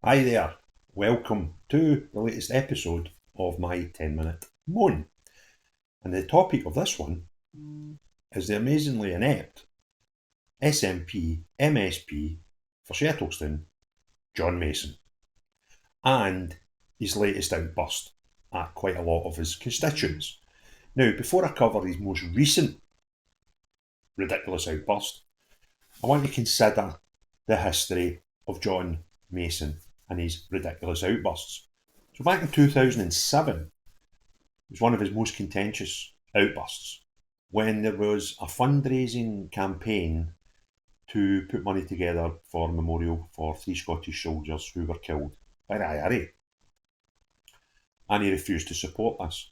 Hi there, welcome to the latest episode of my 10-minute moan. And the topic of this one is the amazingly inept SNP MSP for Shettleston, John Mason, and his latest outburst at quite a lot of his constituents. Now, before I cover his most recent ridiculous outburst, I want to consider the history of John Mason and his ridiculous outbursts. So back in 2007, it was one of his most contentious outbursts when there was a fundraising campaign to put money together for a memorial for 3 Scottish soldiers who were killed by the IRA. And he refused to support this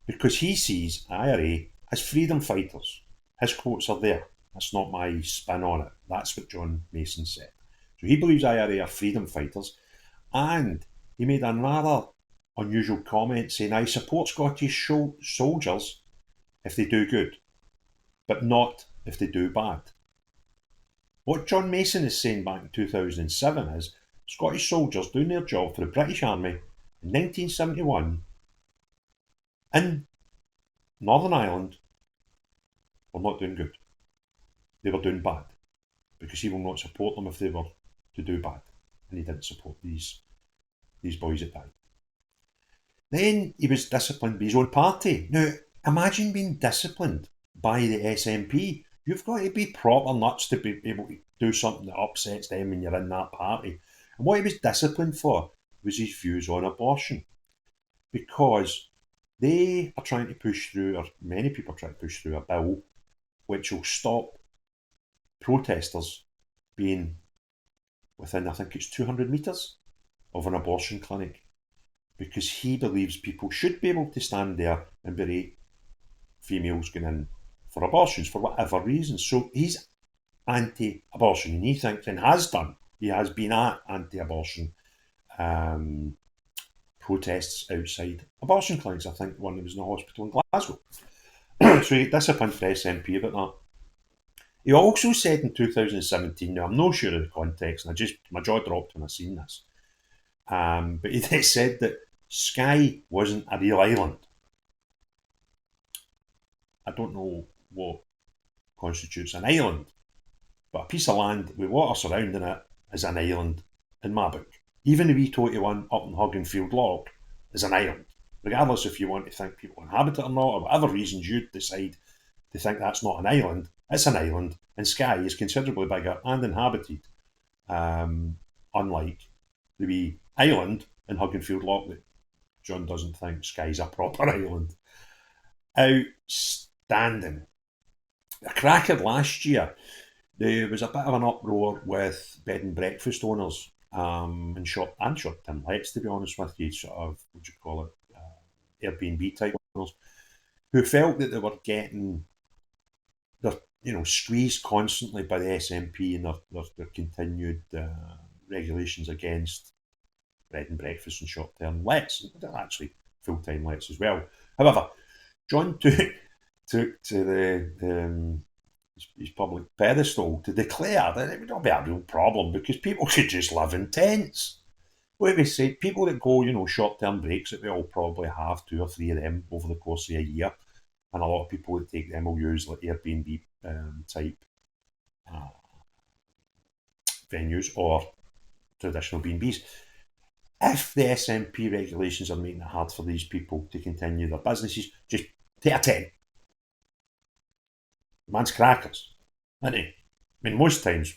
because he sees IRA as freedom fighters. His quotes are there. That's not my spin on it. That's what John Mason said. So he believes IRA are freedom fighters, and he made a rather unusual comment saying, I support Scottish soldiers if they do good, but not if they do bad. What John Mason is saying back in 2007 is Scottish soldiers doing their job for the British Army in 1971 in Northern Ireland were not doing good. They were doing bad because he will not support them if they were to do bad. And he didn't support these boys that died. Then he was disciplined by his own party. Now, imagine being disciplined by the SNP. You've got to be proper nuts to be able to do something that upsets them when you're in that party. And what he was disciplined for was his views on abortion. Because they are trying to push through, or many people are trying to push through a bill which will stop protesters being within, I think it's 200 metres of an abortion clinic, because he believes people should be able to stand there and berate females going in for abortions for whatever reason. So he's anti-abortion, and he thinks, and has done, he has been at anti-abortion protests outside abortion clinics. I think one that was in a hospital in Glasgow. So he disciplined for SNP about that. He also said in 2017, now I'm not sure of the context, and my jaw dropped when I seen this, but he said that Skye wasn't a real island. I don't know what constitutes an island, but a piece of land with water surrounding it is an island in my book. Even the wee 21 up in Hugginfield Loch is an island, regardless if you want to think people inhabit it or not, or whatever reasons you decide to think that's not an island. It's an island, and Skye is considerably bigger and inhabited, unlike the wee island in Hugginfield Loch that John doesn't think Skye's a proper island. Outstanding. A cracker last year, there was a bit of an uproar with bed and breakfast owners and short-term lets, to be honest with you, sort of, what do you call it, Airbnb type owners, who felt that they were getting squeezed constantly by the SNP and their continued regulations against bed and breakfast and short-term lets, actually full-time lets as well. However, John took to his public pedestal to declare that it would not be a real problem because people should just live in tents. What we say, people that go, short-term breaks, that we all probably have 2 or 3 of them over the course of a year, and a lot of people that take them will use like Airbnb type venues or traditional B&Bs. If the SNP regulations are making it hard for these people to continue their businesses, just take a tent. Man's crackers, isn't he? I mean, most times,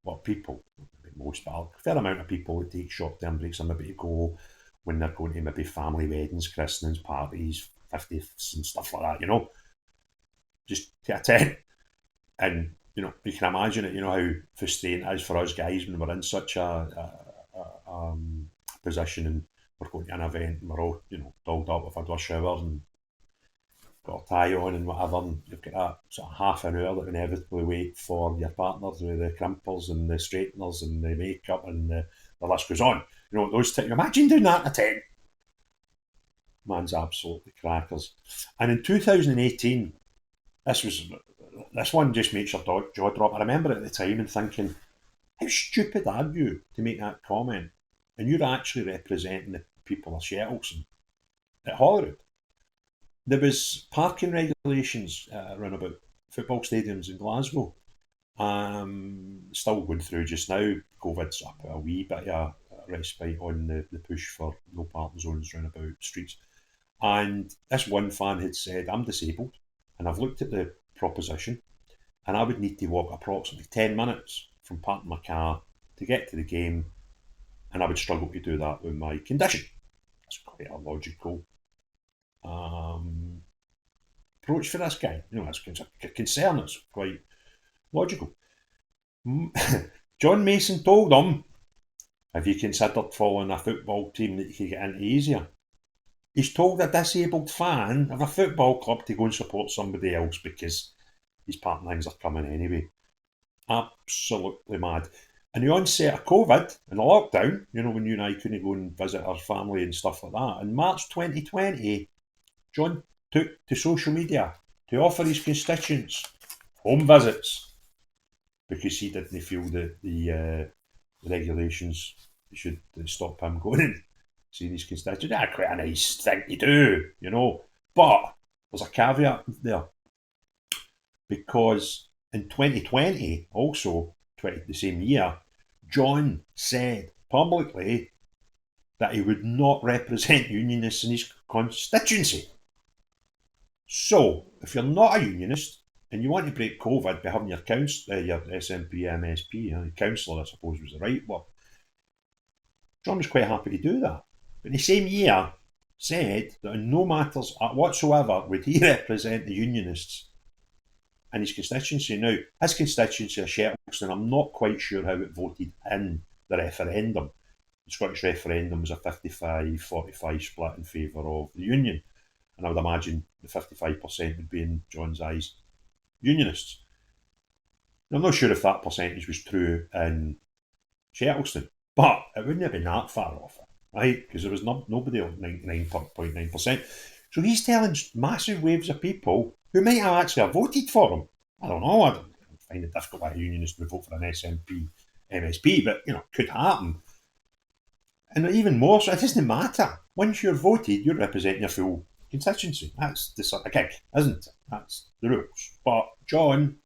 but a fair amount of people that take short-term breaks are maybe to go when they're going to maybe family weddings, christenings, parties, 50ths and stuff like that, just take a tent. And, you can imagine it, how frustrating it is for us guys when we're in such a position and we're going to an event and we're all, dolled up, we've had our shower and got a tie on and whatever, and you've got that sort of half an hour that inevitably wait for your partners with the crimpers and the straighteners and the makeup and the list goes on. Imagine doing that in a tent. Man's absolutely crackers. And in 2018, this one just makes your jaw drop. I remember at the time and thinking, How stupid are you to make that comment? And you're actually representing the people of Shettleston at Holyrood. There was parking regulations around about football stadiums in Glasgow. Still going through just now. COVID's up a wee bit of a respite on the push for no parking zones round about streets. And this one fan had said, I'm disabled, and I've looked at the proposition, and I would need to walk approximately 10 minutes from parking my car to get to the game, and I would struggle to do that with my condition. That's quite a logical approach for this guy. You know, that's a concern. It's quite logical. John Mason told him, have you considered following a football team that you could get into easier? He's told a disabled fan of a football club to go and support somebody else because his partners are coming anyway. Absolutely mad. And the onset of COVID and the lockdown, you know, when you and I couldn't go and visit our family and stuff like that, in March 2020, John took to social media to offer his constituents home visits because he didn't feel that the regulations should stop him going and seeing his constituents. That's quite a nice thing to do, you know. But there's a caveat there because in 2020, also the same year, John said publicly that he would not represent unionists in his constituency. So, if you're not a unionist and you want to break COVID by having your SNP MSP, councillor, I suppose was the right word, John was quite happy to do that. But in the same year, said that in no matters whatsoever would he represent the unionists in his constituency. Now, his constituency of Shettleston, I'm not quite sure how it voted in the referendum. The Scottish referendum was a 55-45 split in favour of the union. And I would imagine the 55% would be, in John's eyes, unionists. Now, I'm not sure if that percentage was true in Shettleston, but it wouldn't have been that far off, right? Because there was nobody on 99.9%. So he's telling massive waves of people who might have actually voted for him. I don't know. I find it difficult why a unionist would vote for an SNP MSP, but, you know, it could happen. And even more so, it doesn't matter. Once you're voted, you're representing your full constituency. That's the sort of gig, isn't it? That's the rules. But John,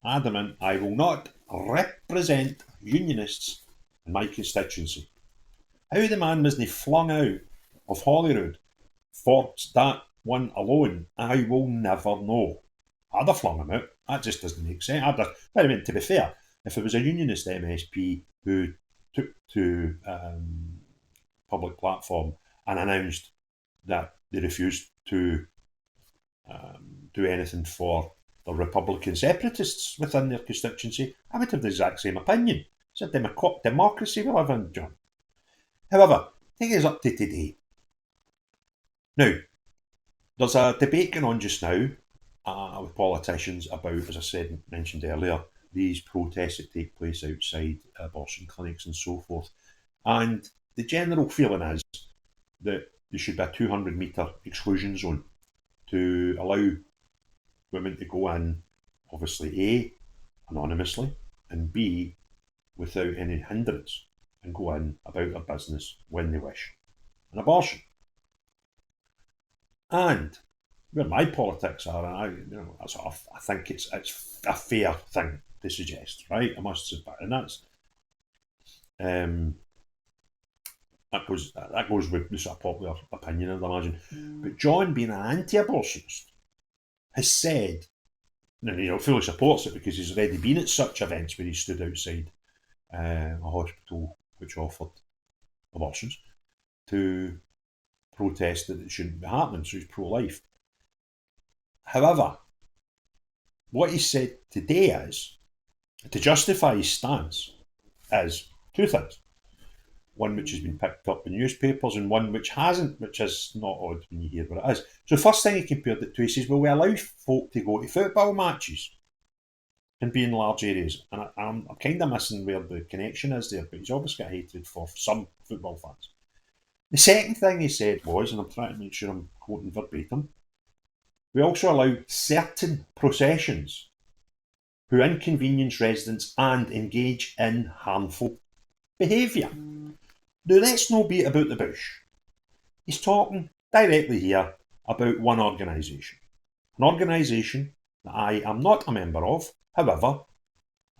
adamant, I will not represent unionists in my constituency. How the man wasn't flung out of Holyrood for that one alone, I will never know. I'd have flung him out. That just doesn't make sense. I mean, to be fair, if it was a unionist MSP who took to public platform and announced that they refused to do anything for the Republican separatists within their constituency, I would have the exact same opinion. It's a democracy we live in, John. However, take us up to today. Now, there's a debate going on just now with politicians about, as I mentioned earlier, these protests that take place outside abortion clinics and so forth. And the general feeling is that there should be a 200-metre exclusion zone to allow women to go in, obviously, A, anonymously, and B, without any hindrance, and go in about their business when they wish an abortion. And where my politics are, and I think it's a fair thing to suggest, right? I must say, and that goes with the sort of popular opinion, I'd imagine. But John, being an anti-abortionist, has said, and fully supports it because he's already been at such events where he stood outside a hospital which offered abortions to protest that it shouldn't be happening. So he's pro-life. However, what he said today is, to justify his stance, is two things. One which has been picked up in newspapers and one which hasn't, which is not odd when you hear what it is. So the first thing he compared it to, he says, well, we allow folk to go to football matches and be in large areas. And I'm kind of missing where the connection is there, but he's obviously got hatred for some football fans. The second thing he said was, and I'm trying to make sure I'm quoting verbatim, we also allow certain processions who inconvenience residents and engage in harmful behaviour. Now, let's not beat about the bush. He's talking directly here about one organisation. An organisation that I am not a member of. However,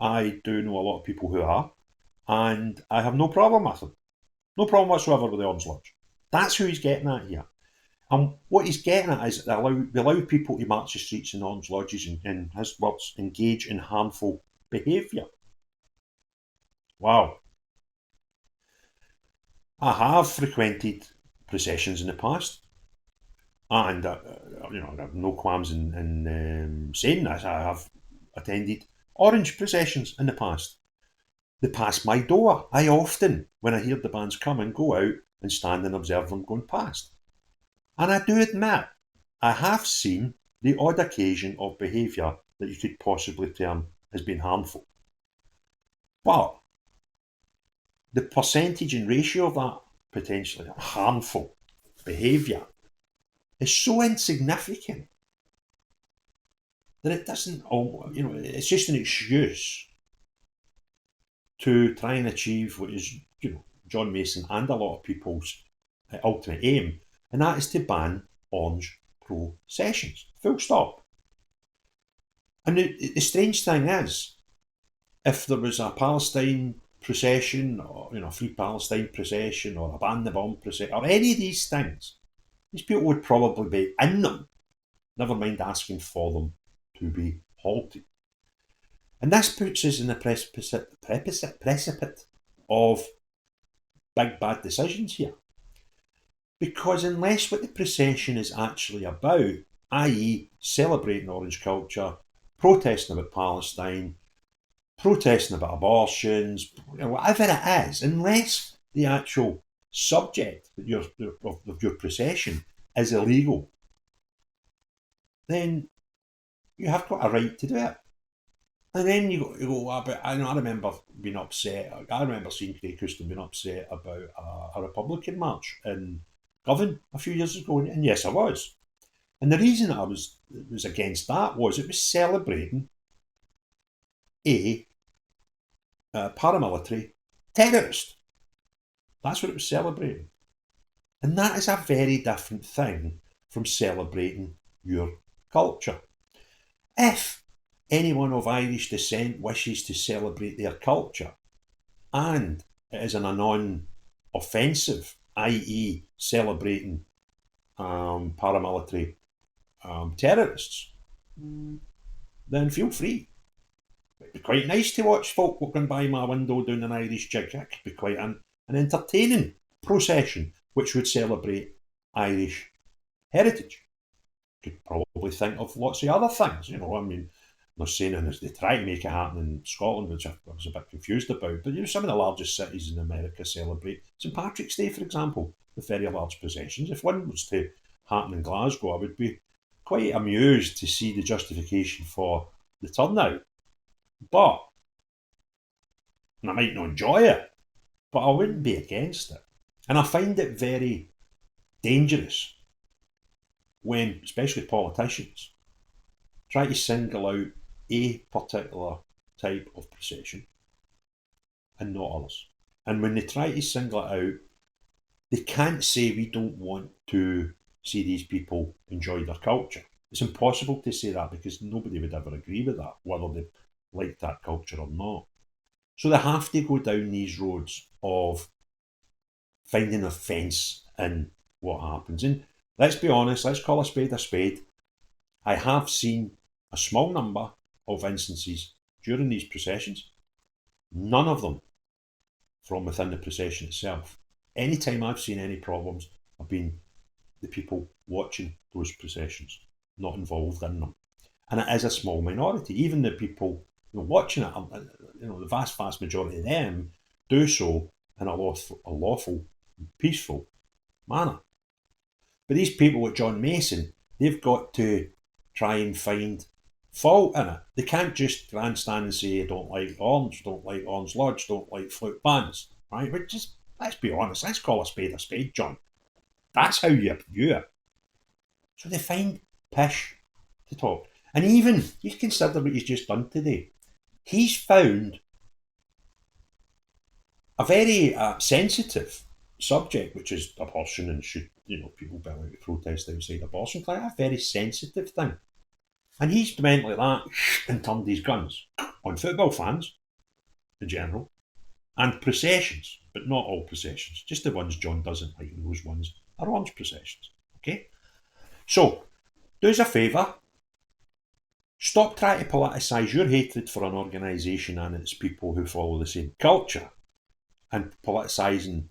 I do know a lot of people who are, and I have no problem with them. No problem whatsoever with the Orange Lodge. That's who he's getting at here. And what he's getting at is that they allow people to march the streets in Orange Lodges and, in his words, engage in harmful behaviour. Wow. I have frequented processions in the past, and I have no qualms in saying this. I have attended orange processions in the past. They pass my door. I often, when I hear the bands coming, go out and stand and observe them going past. And I do admit, I have seen the odd occasion of behaviour that you could possibly term as being harmful. But the percentage and ratio of that potentially harmful behaviour is so insignificant that it doesn't, it's just an excuse to try and achieve what is, John Mason and a lot of people's ultimate aim, and that is to ban orange processions. Full stop. And the strange thing is, if there was a Palestine procession, or Free Palestine procession, or a Ban the Bomb procession, or any of these things, these people would probably be in them, never mind asking for them to be halted. And this puts us in the precipice of big bad decisions here. Because unless what the procession is actually about, i.e. celebrating orange culture, protesting about Palestine, protesting about abortions, whatever it is, unless the actual subject of your procession is illegal, then you have got a right to do it. And then you go, but I remember being upset. I remember seeing Craig Houston being upset about a Republican march in Govan a few years ago, and yes, I was. And the reason I was against that was it was celebrating a paramilitary terrorist. That's what it was celebrating. And that is a very different thing from celebrating your culture. If anyone of Irish descent wishes to celebrate their culture, and it is in a non-offensive, i.e. celebrating paramilitary terrorists, then feel free. It'd be quite nice to watch folk walking by my window doing an Irish jig. That could be quite an entertaining procession which would celebrate Irish heritage. Could probably think of lots of other things, I'm not saying as they try to make it happen in Scotland, which I was a bit confused about, but some of the largest cities in America celebrate St Patrick's Day, for example, with very large processions. If one was to happen in Glasgow, I would be quite amused to see the justification for the turnout. But, and I might not enjoy it, but I wouldn't be against it. And I find it very dangerous when, especially politicians, try to single out a particular type of procession and not others. And when they try to single it out, they can't say we don't want to see these people enjoy their culture. It's impossible to say that because nobody would ever agree with that, whether they like that culture or not. So they have to go down these roads of finding offence in what happens. And let's be honest, let's call a spade a spade. I have seen a small number of instances during these processions, none of them from within the procession itself. Anytime I've seen any problems have been the people watching those processions, not involved in them. And it is a small minority. Even the people watching it, the vast majority of them do so in a lawful, peaceful manner. But these people with John Mason, they've got to try and find fault in it. They can't just grandstand and say, I don't like Orange Lodge, don't like flute bands, right? But just, let's be honest, let's call a spade, John. That's how you view it. So they find pish to talk. And even, you consider what he's just done today. he's found a very sensitive subject, which is abortion, and should, people be allowed to protest outside abortion clinic, a very sensitive thing. And he's went like that and turned his guns on football fans in general, and processions, but not all processions, just the ones John doesn't like, and those ones are orange processions. Okay? So, do us a favour, stop trying to politicise your hatred for an organisation and its people who follow the same culture, and politicising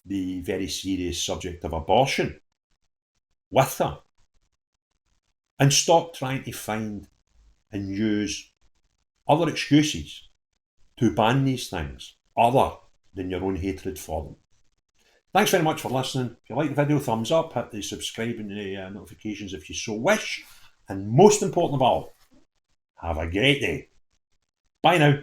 the very serious subject of abortion with them. And stop trying to find and use other excuses to ban these things other than your own hatred for them. Thanks very much for listening. If you like the video, thumbs up, hit the subscribe and the notifications if you so wish. And most important of all, have a great day. Bye now.